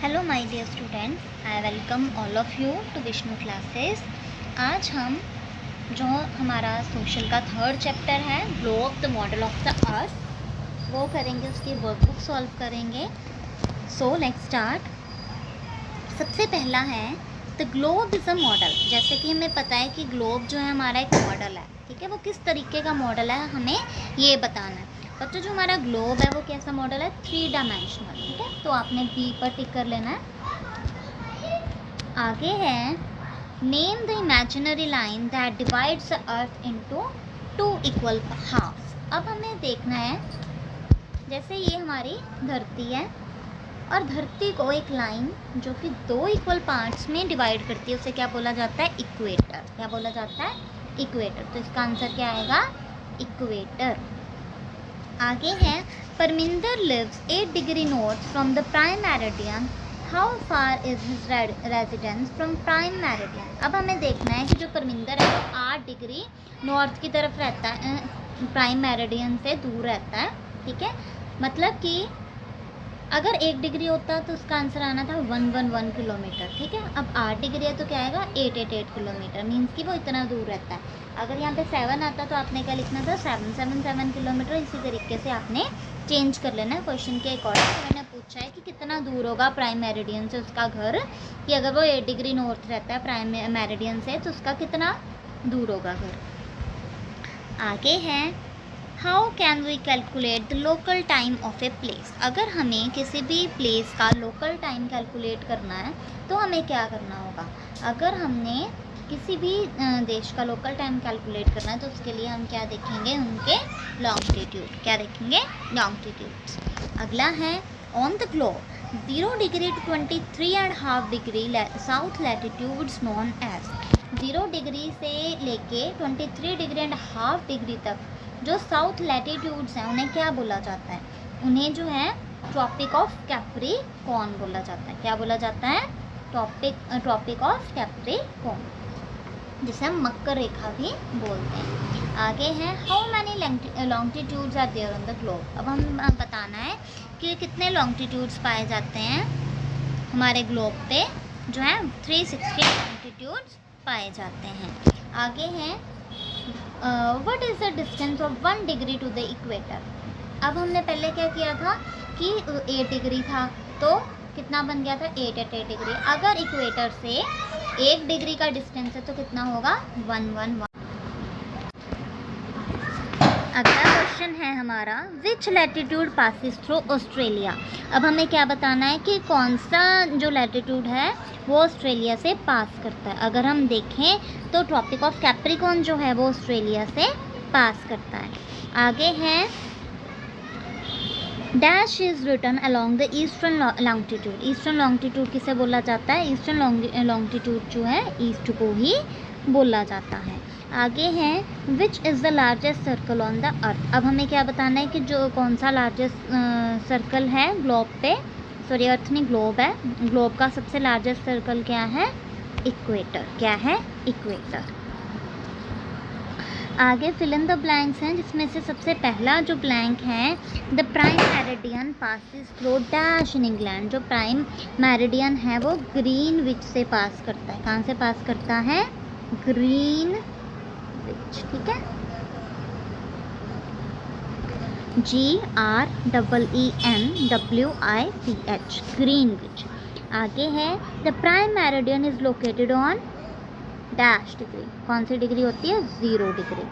Hello my dear students, I welcome all of you to Vishnu classes. आज हम जो हमारा सोशल का थर्ड चैप्टर है globe the model of the earth वो करेंगे, उसकी वर्कबुक सॉल्व करेंगे। So let's start. सबसे पहला है the globe is a model. जैसे कि हमें पता है कि ग्लोब जो है हमारा एक मॉडल है, ठीक है। वो किस तरीके का मॉडल है हमें ये बताना है। बच्चों जो हमारा ग्लोब है वो कैसा मॉडल है, 3 डायमेंशनल, ठीक है। तो आपने बी पर टिक कर लेना है। आगे है name the imaginary line that divides the earth into 2 equal halves. अब हमें देखना है, जैसे ये हमारी धरती है और धरती को एक लाइन जो कि 2 इक्वल पार्ट्स में डिवाइड करती है उसे क्या बोला जाता है, इक्वेटर। क्या बोला जाता है, इक्वेटर। तो इसका आंसर क्या आएगा, इक्वेटर। आगे है Parminder lives 8 degree north from the prime meridian, how far is his residence from prime meridian. अब हमें देखना है कि जो परमिंदर है वो 8 डिग्री नॉर्थ की तरफ रहता है, प्राइम मेरिडियन से दूर रहता है, ठीक है। मतलब कि अगर 1 डिग्री होता तो उसका आंसर आना था 111 किलोमीटर, ठीक है। अब 8 डिग्री है तो क्या आएगा, 888 किलोमीटर, मीन्स कि वो इतना दूर रहता है। अगर यहाँ पे 7 आता तो आपने क्या लिखना था, 777 किलोमीटर। इसी तरीके से आपने चेंज कर लेना है क्वेश्चन के अकॉर्डिंग। तो मैंने पूछा है कि कितना दूर होगा प्राइम मेरिडियन से उसका घर, कि अगर वो 8 डिग्री नॉर्थ रहता है प्राइम मेरिडियन से तो उसका कितना दूर होगा घर। आगे है how can we calculate the local time of a place. अगर हमें किसी भी प्लेस का लोकल टाइम कैलकुलेट करना है तो हमें क्या करना होगा। अगर हमने किसी भी देश का लोकल टाइम कैलकुलेट करना है तो उसके लिए हम क्या देखेंगे, उनके लॉन्गिट्यूड। क्या देखेंगे, लॉन्गिट्यूड्स। अगला है on the globe 0 degree to 23.5 degree south latitudes known as. 0 degree से लेके 23 डिग्री एंड हाफ डिग्री तक जो साउथ लैटिट्यूड्स हैं उन्हें क्या बोला जाता है, उन्हें जो है ट्रॉपिक ऑफ कैप्रिकॉर्न बोला जाता है। क्या बोला जाता है, ट्रॉपिक ऑफ कैप्रिकॉर्न, जिसे हम मकर रेखा भी बोलते हैं। आगे है how many longitudes are there on the globe. अब हम बताना है कि कितने लॉन्गिट्यूड्स पाए जाते हैं हमारे ग्लोब पे, जो है 360 लॉन्गिट्यूड्स पाए जाते हैं। आगे है what is the distance of 1 degree to the equator. अब हमने पहले क्या किया था कि 8 डिग्री था तो कितना बन गया था, 888 डिग्री। अगर इक्वेटर से 1 डिग्री का डिस्टेंस है तो कितना होगा, 111। अगला क्वेश्चन है हमारा विच लैटिट्यूड पासिस थ्रू ऑस्ट्रेलिया। अब हमें क्या बताना है कि कौन सा जो लैटिट्यूड है वो ऑस्ट्रेलिया से पास करता है। अगर हम देखें तो ट्रॉपिक ऑफ कैप्रिकॉर्न जो है वो ऑस्ट्रेलिया से पास करता है। आगे है dash is written along the eastern longitude. Eastern longitude किसे बोला जाता है, ईस्टर्न लॉन्गिट्यूड जो है ईस्ट को ही बोला जाता है। आगे है which is the largest circle on the earth. अब हमें क्या बताना है कि जो कौन सा लार्जेस्ट सर्कल है ग्लोब पे, सॉरी अर्थ नहीं ग्लोब है, ग्लोब का सबसे लार्जेस्ट सर्कल क्या है, इक्वेटर। क्या है, इक्वेटर। आगे फिल इन द ब्लैंक्स हैं, जिसमें से सबसे पहला जो ब्लैंक है the prime meridian passes through dash in England. जो प्राइम मेरिडियन है वो ग्रीनविच से पास करता है। कहाँ से पास करता है, ग्रीनविच, ठीक है, GREENWICH, ग्रीनविच। आगे है the prime meridian is located on dash degree. कौन सी डिग्री होती है, 0 degree.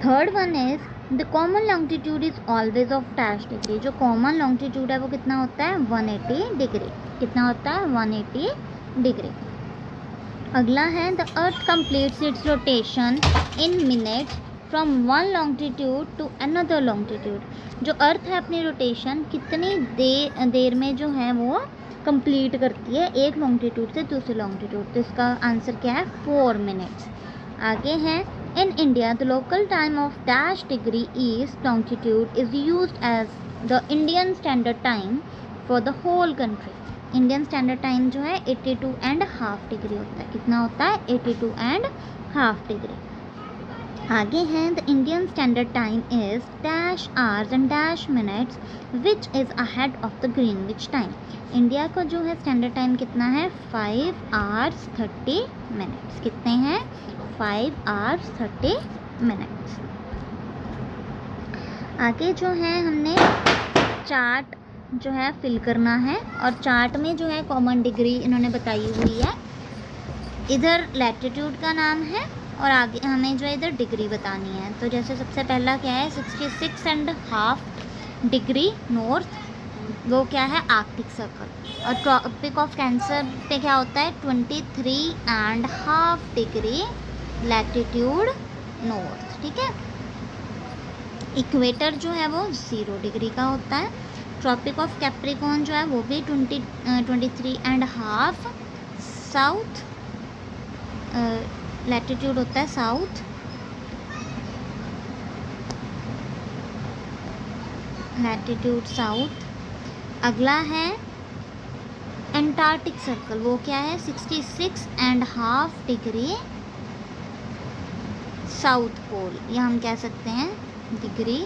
Third one is the common longitude is always of dash degree. जो कॉमन लॉन्गिट्यूड है वो कितना होता है, 180 डिग्री। कितना होता है, 180 डिग्री। अगला है the earth completes its rotation in minutes from one longitude to another longitude. जो अर्थ है अपनी रोटेशन कितनी देर में जो है वो कंप्लीट करती है एक लॉन्गिट्यूड से दूसरे लॉन्गिट्यूड। तो इसका आंसर क्या है, 4 मिनट्स। आगे है in India the local time of dash degree east longitude is used as the Indian standard time for the whole country. Indian standard time जो है 82.5 डिग्री होता है। कितना होता है, 82.5 डिग्री। आगे हैं the Indian standard time is dash hours and dash minutes which is ahead of the Greenwich time. India का जो है स्टैंडर्ड टाइम कितना है 5 hours 30 minutes। कितने हैं 5 hours 30 minutes। आगे जो है हमने चार्ट जो है फिल करना है और चार्ट में जो है कॉमन डिग्री इन्होंने बताई हुई है। इधर लैटिट्यूड का नाम है और आगे हमें जो है इधर डिग्री बतानी है। तो जैसे सबसे पहला क्या है 66.5 डिग्री नॉर्थ, वो क्या है आर्कटिक सर्कल। और ट्रॉपिक ऑफ कैंसर पे क्या होता है 23.5 डिग्री लैटिट्यूड नॉर्थ, ठीक है। इक्वेटर जो है वो 0 डिग्री का होता है। ट्रॉपिक ऑफ कैप्रिकॉर्न जो है वो भी 23.5 साउथ लैटिट्यूड होता है, साउथ। Latitude south. अगला है एंटार्क्टिक सर्कल, वो क्या है 66.5 डिग्री साउथ पोल, या हम कह सकते हैं डिग्री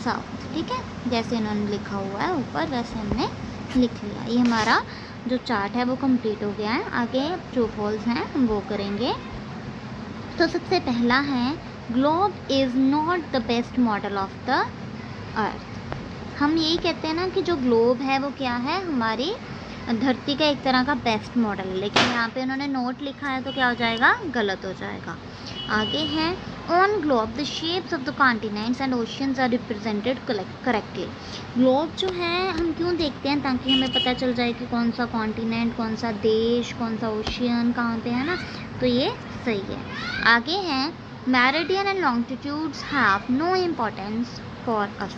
साउथ, ठीक है। जैसे इन्होंने लिखा हुआ है ऊपर वैसे हमने लिख लिया। ये हमारा जो चार्ट है वो कंप्लीट हो गया है। आगे ट्रू फॉल्स हैं हम वो करेंगे। तो सबसे पहला है globe is not the best model of the अर्थ। हम यही कहते हैं ना कि जो ग्लोब है वो क्या है हमारी धरती का एक तरह का बेस्ट मॉडल है, लेकिन यहाँ पे उन्होंने नोट लिखा है तो क्या हो जाएगा गलत हो जाएगा। आगे है on globe the shapes of the continents and oceans are represented correctly. Globe जो है हम क्यों देखते हैं ताकि हमें पता चल जाए कि कौन सा कॉन्टिनेंट, कौन सा देश, कौन सा ओशियन कहाँ पे है ना, तो ये सही है। आगे है meridian and longitudes have no importance for us.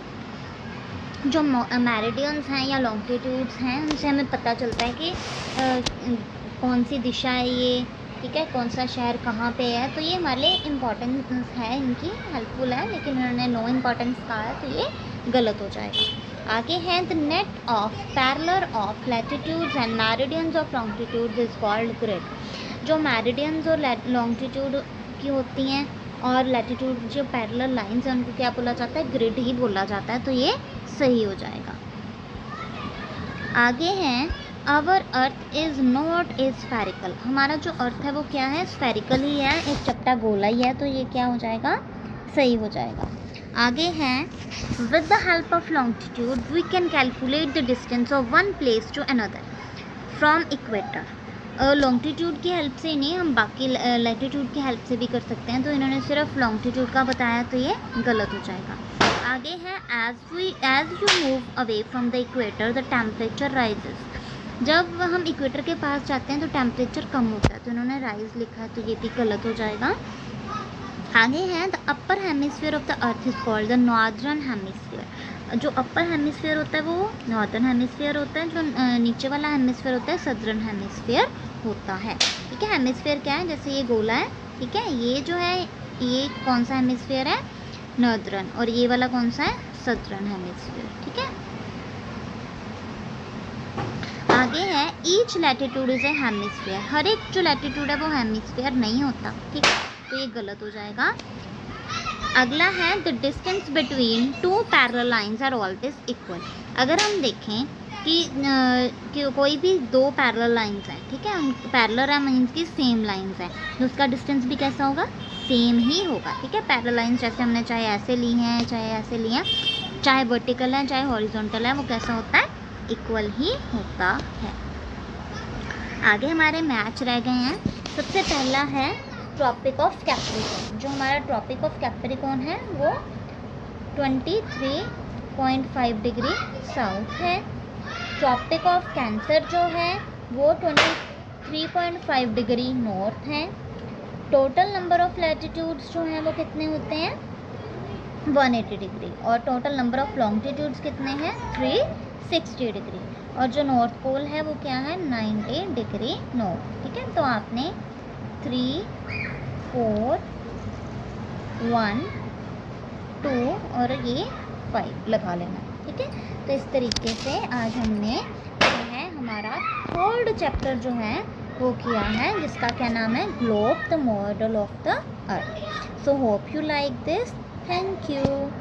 जो मेरिडियंस हैं या लॉन्गिट्यूड्स हैं उनसे हमें पता चलता है कि कौन सी दिशा है ये, ठीक है, कौन सा शहर कहाँ पे है, तो ये हमारे लिए इम्पोर्टेंस है, इनकी हेल्पफुल है, लेकिन उन्होंने नो इम्पोर्टेंस कहा है तो ये गलत हो जाएगा। आगे है the net of parallel of latitudes and meridians of longitudes is called grid. जो मेरिडियंस और लॉन्गिट्यूड की होती हैं और लैटिट्यूड जो पैरेलल लाइंस हैं उनको क्या बोला जाता है ग्रिड ही बोला जाता है, तो ये सही हो जाएगा। आगे हैं our earth is not a spherical. हमारा जो अर्थ है वो क्या है स्फेरिकल ही है, एक चपटा गोला ही है, तो ये क्या हो जाएगा सही हो जाएगा। आगे हैं with the help of longitude we can calculate the distance of one place to another from equator. Longitude की हेल्प से नहीं, हम बाकी लैटिट्यूड की हेल्प से भी कर सकते हैं, तो इन्होंने सिर्फ लॉन्गिट्यूड का बताया तो ये गलत हो जाएगा। आगे है as you move away from the equator the temperature rises. जब हम इक्वेटर के पास जाते हैं तो टेम्परेचर कम होता है, तो इन्होंने राइज लिखा है तो ये भी गलत हो जाएगा। आगे है the upper hemisphere of the earth is called the northern hemisphere. जो अपर हेमिस्फीयर होता है वो नॉर्दर्न हेमिस्फीयर होता है, जो नीचे वाला हेमिस्फीयर होता है सदर्न हेमिस्फीयर होता है, ठीक है। हेमिस्फीयर क्या है, जैसे ये गोला है, ठीक है, ये जो है ये कौन सा हेमिस्फीयर है नॉर्दर्न, और ये वाला कौन सा है सदर्न हेमिस्फीयर, ठीक है। आगे है each latitude is a hemisphere. हर एक जो लैटिट्यूड है वो हेमिस्फीयर नहीं होता, ठीक है, तो ये गलत हो जाएगा। अगला है the distance between two parallel lines are always equal. अगर हम देखें कि कोई भी दो पैरेलल लाइंस हैं, ठीक है, पैरेलल है मीन्स की सेम लाइंस हैं, तो उसका डिस्टेंस भी कैसा होगा सेम ही होगा, ठीक है। पैरेलल लाइंस जैसे हमने चाहे ऐसे ली हैं चाहे ऐसे ली हैं, चाहे वर्टिकल है चाहे हॉरिजॉन्टल है, वो कैसा होता है इक्वल ही होता है। आगे हमारे मैच रह गए हैं। सबसे पहला है ट्रॉपिक ऑफ कैप्रिकॉर्न। जो हमारा ट्रॉपिक ऑफ कैप्रिकॉर्न है वो 23.5 डिग्री साउथ है। ट्रॉपिक ऑफ कैंसर जो है वो 23.5 डिग्री नॉर्थ है। टोटल नंबर ऑफ लैटिट्यूड्स जो हैं वो कितने होते हैं 180 डिग्री, और टोटल नंबर ऑफ लॉन्गिट्यूड्स कितने हैं 360 डिग्री, और जो नॉर्थ पोल है वो क्या है 90 डिग्री नॉर्थ, ठीक है। तो आपने 3, 4, 1, 2 और ये 5 लगा लेना, ठीक है। तो इस तरीके से आज हमने जो है हमारा थर्ड चैप्टर जो है वो किया है, जिसका क्या नाम है, globe the model of the earth. So hope you like this. Thank you.